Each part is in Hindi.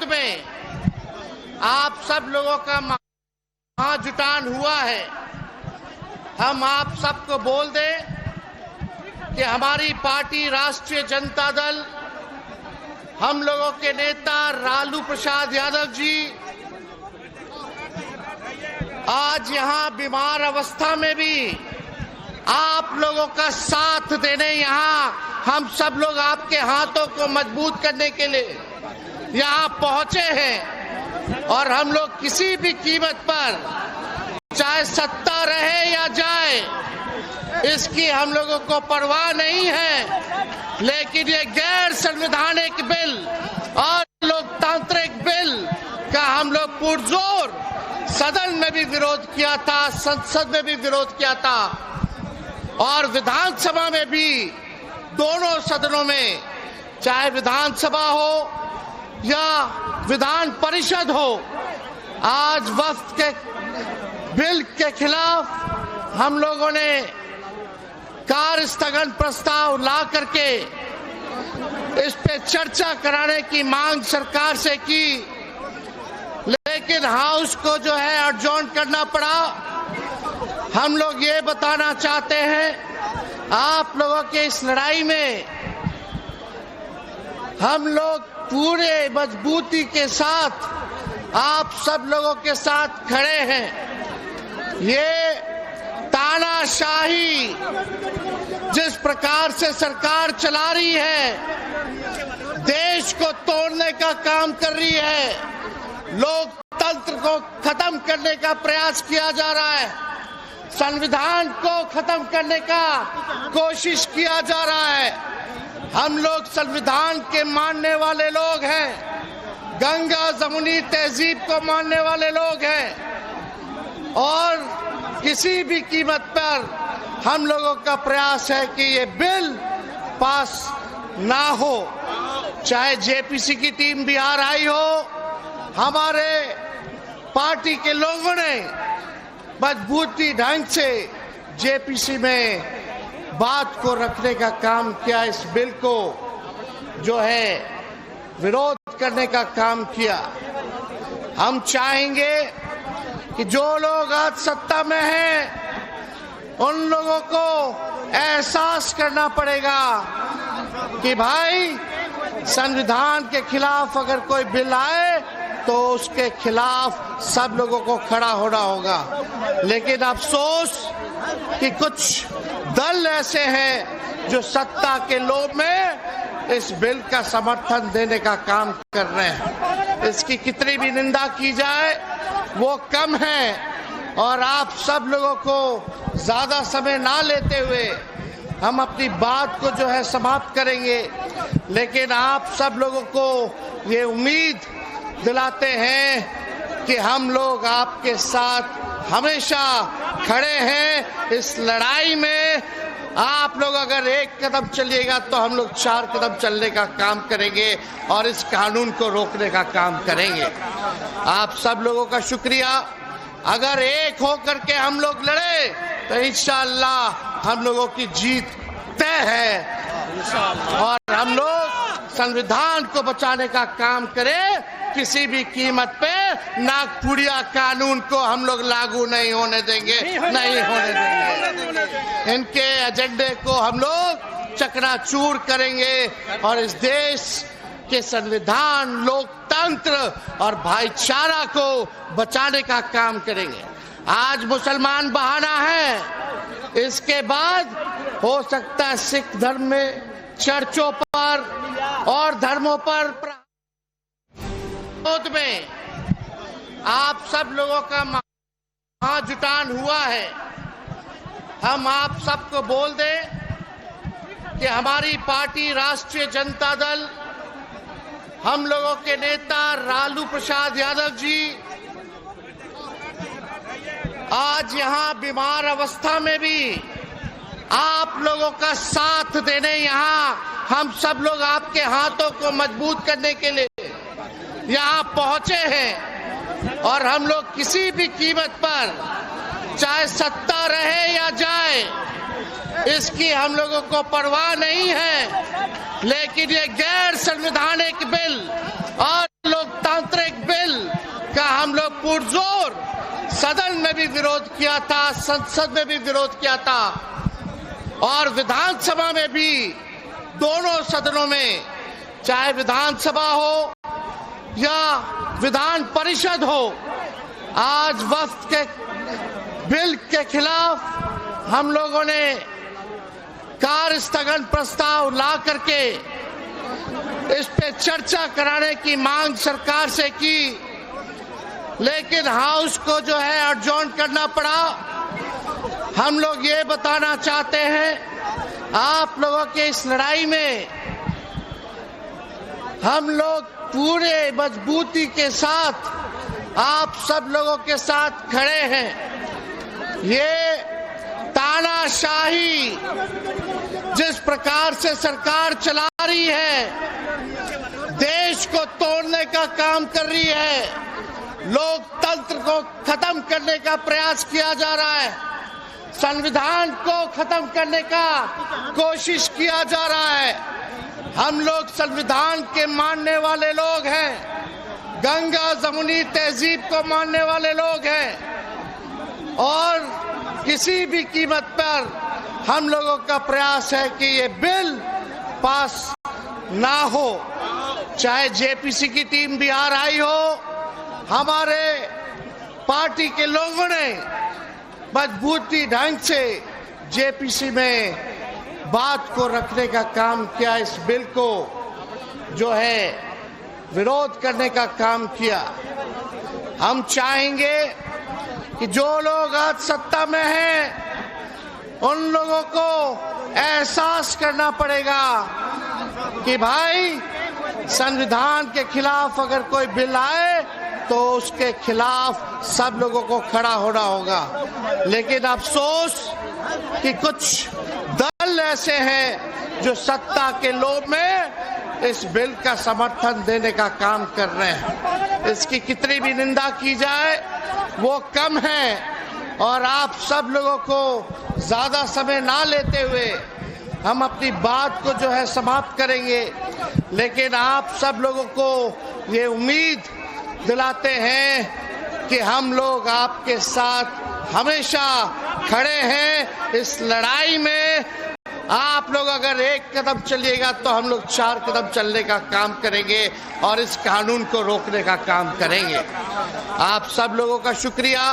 विरोध में आप सब लोगों का महाजुटान हुआ है। हम आप सबको बोल दें कि हमारी पार्टी राष्ट्रीय जनता दल, हम लोगों के नेता लालू प्रसाद यादव जी आज यहाँ बीमार अवस्था में भी आप लोगों का साथ देने यहाँ हम सब लोग आपके हाथों को मजबूत करने के लिए यहाँ पहुंचे हैं। और हम लोग किसी भी कीमत पर, चाहे सत्ता रहे या जाए, इसकी हम लोगों को परवाह नहीं है। लेकिन ये गैर संवैधानिक बिल और लोकतांत्रिक बिल का हम लोग पुरजोर सदन में भी विरोध किया था, संसद में भी विरोध किया था और विधानसभा में भी, दोनों सदनों में, चाहे विधानसभा हो या विधान परिषद हो, आज वक्त के बिल के खिलाफ हम लोगों ने कार्य स्थगन प्रस्ताव ला करके इस पे चर्चा कराने की मांग सरकार से की, लेकिन हाउस को जो है अडजॉर्न करना पड़ा। हम लोग ये बताना चाहते हैं, आप लोगों के इस लड़ाई में हम लोग पूरे मजबूती के साथ आप सब लोगों के साथ खड़े हैं। ये तानाशाही जिस प्रकार से सरकार चला रही है, देश को तोड़ने का काम कर रही है, लोकतंत्र को खत्म करने का प्रयास किया जा रहा है, संविधान को खत्म करने का कोशिश किया जा रहा है। हम लोग संविधान के मानने वाले लोग हैं, गंगा जमुनी तहजीब को मानने वाले लोग हैं और किसी भी कीमत पर हम लोगों का प्रयास है कि ये बिल पास ना हो। चाहे जेपीसी की टीम बिहार आई हो, हमारे पार्टी के लोगों ने मजबूती ढंग से जेपीसी में बात को रखने का काम किया, इस बिल को जो है विरोध करने का काम किया। हम चाहेंगे कि जो लोग आज सत्ता में हैं, उन लोगों को एहसास करना पड़ेगा कि भाई संविधान के खिलाफ अगर कोई बिल आए तो उसके खिलाफ सब लोगों को खड़ा होना होगा। लेकिन अफसोस कि कुछ दल ऐसे हैं जो सत्ता के लोभ में इस बिल का समर्थन देने का काम कर रहे हैं। इसकी कितनी भी निंदा की जाए वो कम है। और आप सब लोगों को ज्यादा समय ना लेते हुए हम अपनी बात को जो है समाप्त करेंगे, लेकिन आप सब लोगों को ये उम्मीद दिलाते हैं कि हम लोग आपके साथ हमेशा खड़े हैं। इस लड़ाई में आप लोग अगर एक कदम चलिएगा तो हम लोग 4 कदम चलने का काम करेंगे और इस कानून को रोकने का काम करेंगे। आप सब लोगों का शुक्रिया। अगर एक होकर के हम लोग लड़े तो इंशाअल्लाह हम लोगों की जीत तय है और हम लोग संविधान को बचाने का काम करें। किसी भी कीमत पे नागपुरिया कानून को हम लोग लागू नहीं होने देंगे, नहीं होने देंगे। इनके एजेंडे को हम लोग चकनाचूर करेंगे और इस देश के संविधान, लोकतंत्र और भाईचारा को बचाने का काम करेंगे। आज मुसलमान बहाना है, इसके बाद हो सकता है सिख धर्म में, चर्चों पर और धर्मों पर विरोध में आप सब लोगों का महाजुटान हुआ है। हम आप सबको बोल दें कि हमारी पार्टी राष्ट्रीय जनता दल, हम लोगों के नेता लालू प्रसाद यादव जी आज यहाँ बीमार अवस्था में भी आप लोगों का साथ देने यहाँ हम सब लोग आपके हाथों को मजबूत करने के लिए यहाँ पहुंचे हैं। और हम लोग किसी भी कीमत पर, चाहे सत्ता रहे या जाए, इसकी हम लोगों को परवाह नहीं है। लेकिन ये गैर संवैधानिक बिल और लोकतांत्रिक सदन में भी विरोध किया था, संसद में भी विरोध किया था और विधानसभा में भी, दोनों सदनों में, चाहे विधानसभा हो या विधान परिषद हो, आज वक्फ के बिल के खिलाफ हम लोगों ने कार्य स्थगन प्रस्ताव ला करके इस पे चर्चा कराने की मांग सरकार से की, लेकिन हाउस को जो है एडजॉर्न करना पड़ा। हम लोग ये बताना चाहते हैं, आप लोगों के इस लड़ाई में हम लोग पूरे मजबूती के साथ आप सब लोगों के साथ खड़े हैं। ये तानाशाही जिस प्रकार से सरकार चला रही है, देश को तोड़ने का काम कर रही है, लोकतंत्र को खत्म करने का प्रयास किया जा रहा है, संविधान को खत्म करने का कोशिश किया जा रहा है। हम लोग संविधान के मानने वाले लोग हैं, गंगा जमुनी तहजीब को मानने वाले लोग हैं और किसी भी कीमत पर हम लोगों का प्रयास है कि ये बिल पास ना हो। चाहे जेपीसी की टीम बिहार आई हो, हमारे पार्टी के लोगों ने मजबूती ढंग से जेपीसी में बात को रखने का काम किया, इस बिल को जो है विरोध करने का काम किया। हम चाहेंगे कि जो लोग आज सत्ता में हैं, उन लोगों को एहसास करना पड़ेगा कि भाई संविधान के खिलाफ अगर कोई बिल आए तो उसके खिलाफ सब लोगों को खड़ा होना होगा। लेकिन अफसोस कि कुछ दल ऐसे हैं जो सत्ता के लोभ में इस बिल का समर्थन देने का काम कर रहे हैं। इसकी कितनी भी निंदा की जाए वो कम है और आप सब लोगों को ज्यादा समय ना लेते हुए हम अपनी बात को जो है समाप्त करेंगे। लेकिन आप सब लोगों को ये उम्मीद दिलाते हैं कि हम लोग आपके साथ हमेशा खड़े हैं। इस लड़ाई में आप लोग अगर एक कदम चलिएगा तो हम लोग 4 कदम चलने का काम करेंगे और इस कानून को रोकने का काम करेंगे। आप सब लोगों का शुक्रिया।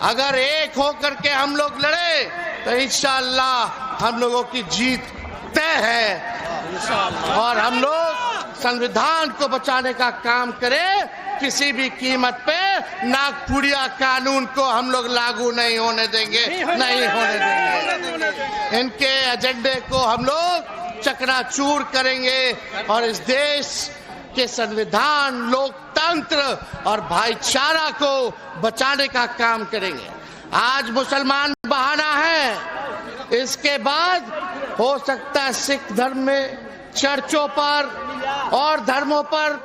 अगर एक होकर के हम लोग लड़े तो इंशाअल्लाह हम लोगों की जीत तय है और हम लोग संविधान को बचाने का काम करें। किसी भी कीमत पे नागपुरिया कानून को हम लोग लागू नहीं होने देंगे, नहीं होने देंगे। इनके एजेंडे को हम लोग चकनाचूर करेंगे और इस देश के संविधान, लोकतंत्र और भाईचारा को बचाने का काम करेंगे। आज मुसलमान बहाना है, इसके बाद हो सकता है सिख धर्म में चर्चों पर और धर्मों पर